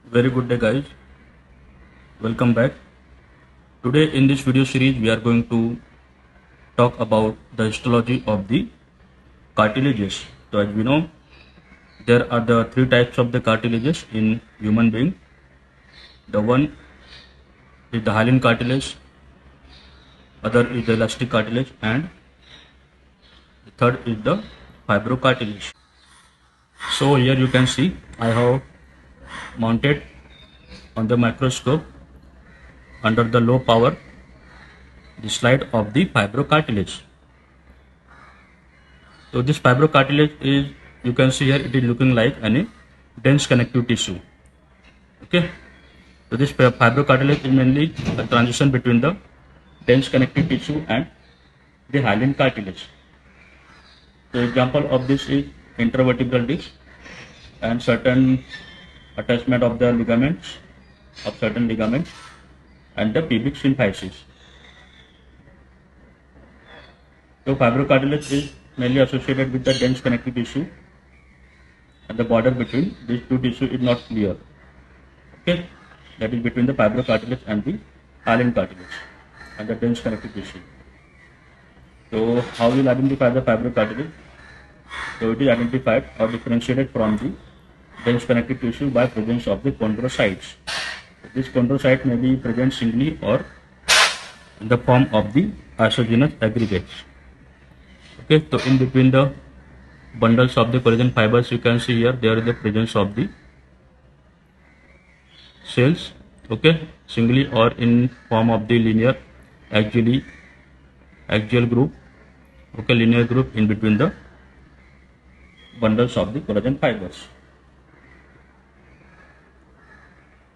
Very good day guys, welcome back. Today in this video series we are going to talk about the histology of the cartilages. So as we know, there are the three types of the cartilages in human being. The one is the hyaline cartilage, other is the elastic cartilage, and the third is the fibrocartilage. So here you can see I have mounted on the microscope under the low power the slide of the fibrocartilage. So this fibrocartilage is, you can see here, it is looking like any dense connective tissue. Okay. So this fibrocartilage is mainly a transition between the dense connective tissue and the hyaline cartilage. So example of this is intervertebral disc and certain attachment of the ligaments, of certain ligaments, and the pubic symphysis. So fibrocartilage is mainly associated with the dense connective tissue, and the border between these two tissues is not clear. Okay, that is between the fibrocartilage and the hyaline cartilage and the dense connective tissue. So how will identify the fibrocartilage? So it is identified or differentiated from the dense connective tissue by presence of the chondrocytes. This chondrocyte may be present singly or in the form of the isogenous aggregates. Okay, so in between the bundles of the collagen fibers, you can see here there is the presence of the cells. Okay, singly or in form of the linear axial group. Okay, linear group in between the bundles of the collagen fibers.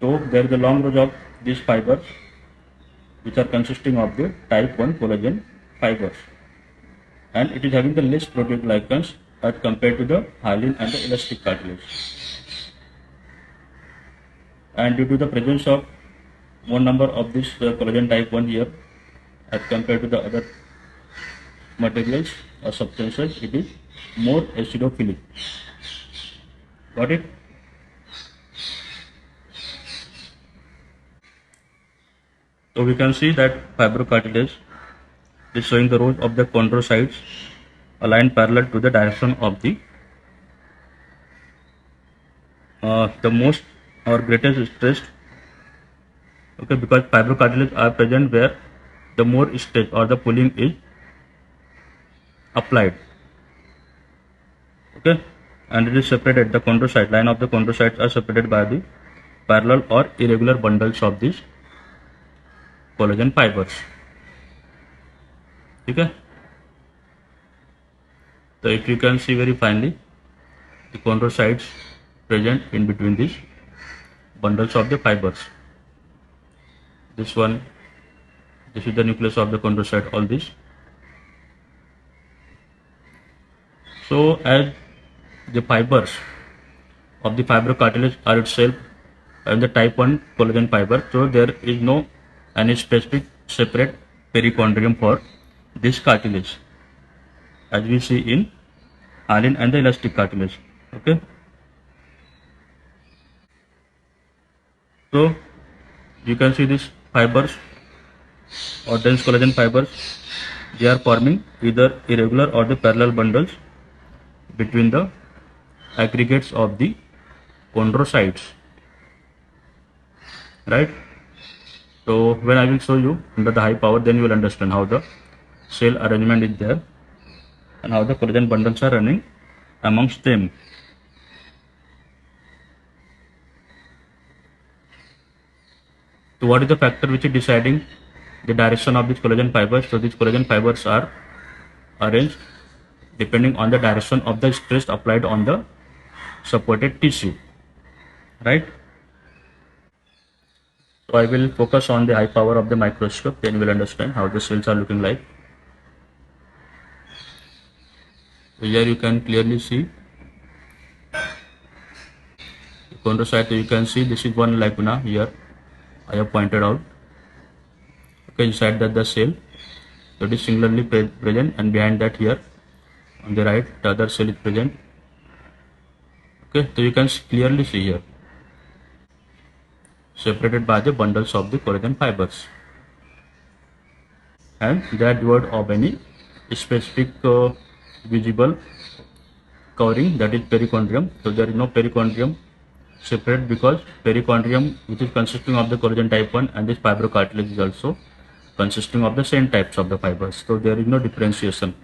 So there is a long rows of these fibers which are consisting of the type 1 collagen fibers, and it is having the less proteoglycans as compared to the hyaline and the elastic cartilage. And due to the presence of more number of this collagen type 1 here as compared to the other materials or substances, it is more acidophilic. Got it? So we can see that fibrocartilage is showing the rows of the chondrocytes aligned parallel to the direction of the most or greatest stress. Okay, because fibrocartilage are present where the more stress or the pulling is applied. Okay, and it is separated. The chondrocyte line of the chondrocytes are separated by the parallel or irregular bundles of these collagen fibers. Okay, so if you can see very finely the chondrocytes present in between these bundles of the fibers. This one, this is the nucleus of the chondrocyte, all this. So as the fibers of the fibrocartilage are itself and the type 1 collagen fiber, so there is no any specific separate perichondrium for this cartilage as we see in hyaline and the elastic cartilage. Okay, so you can see these fibers or dense collagen fibers, they are forming either irregular or the parallel bundles between the aggregates of the chondrocytes, right? So when I will show you under the high power, then you will understand how the cell arrangement is there and how the collagen bundles are running amongst them. So what is the factor which is deciding the direction of these collagen fibers? So these collagen fibers are arranged depending on the direction of the stress applied on the supported tissue, right? So I will focus on the high power of the microscope, then you will understand how the cells are looking like. So here you can clearly see the chondrocyte. You can see this is one lacuna here I have pointed out. Okay, inside that the cell, so it is singularly present, and behind that here on the right the other cell is present. Okay, so you can clearly see here. separated by the bundles of the collagen fibers, and they are devoid of any specific visible covering, that is perichondrium. So there is no perichondrium separate, because perichondrium, which is consisting of the collagen type 1, and this fibrocartilage is also consisting of the same types of the fibers. So there is no differentiation,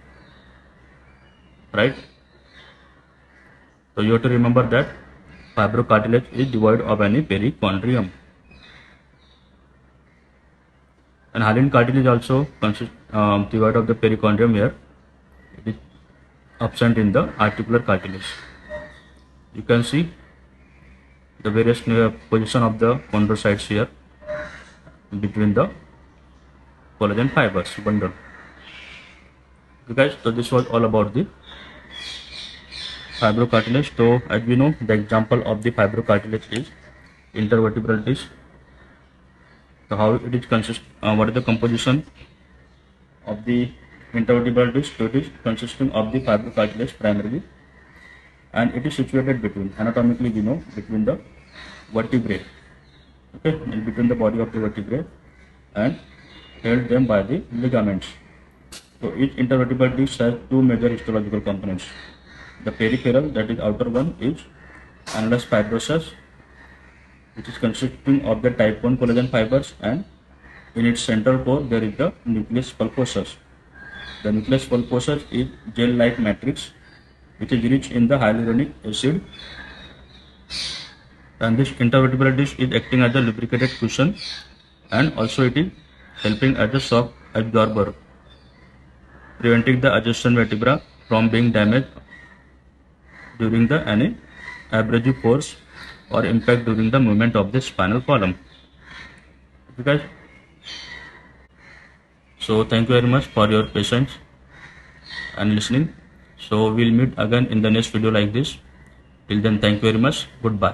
right? So you have to remember that fibrocartilage is devoid of any perichondrium. And hyaline cartilage also consists devoid of the perichondrium. Here it is absent in the articular cartilage. You can see the various position of the chondrocytes here between the collagen fibers bundle. Okay guys, so this was all about the fibrocartilage. So as we know, the example of the fibrocartilage is intervertebral disc. So how it is what is the composition of the intervertebral disc? So it is consisting of the fibrocartilage primarily, and it is situated between, anatomically we know, between the vertebrae, okay, in between the body of the vertebrae, and held them by the ligaments. So each intervertebral disc has two major histological components. The peripheral, that is outer one, is annulus fibrosus, which is consisting of the type 1 collagen fibers, and in its central core there is the nucleus pulposus. The nucleus pulposus is gel-like matrix which is rich in the hyaluronic acid, and this intervertebral disc is acting as a lubricated cushion, and also it is helping as a shock absorber, preventing the adjacent vertebra from being damaged during any abrasive force or impact during the movement of the spinal column. Okay guys, so thank you very much for your patience and listening. So we'll meet again in the next video like this. Till then, thank you very much. Goodbye.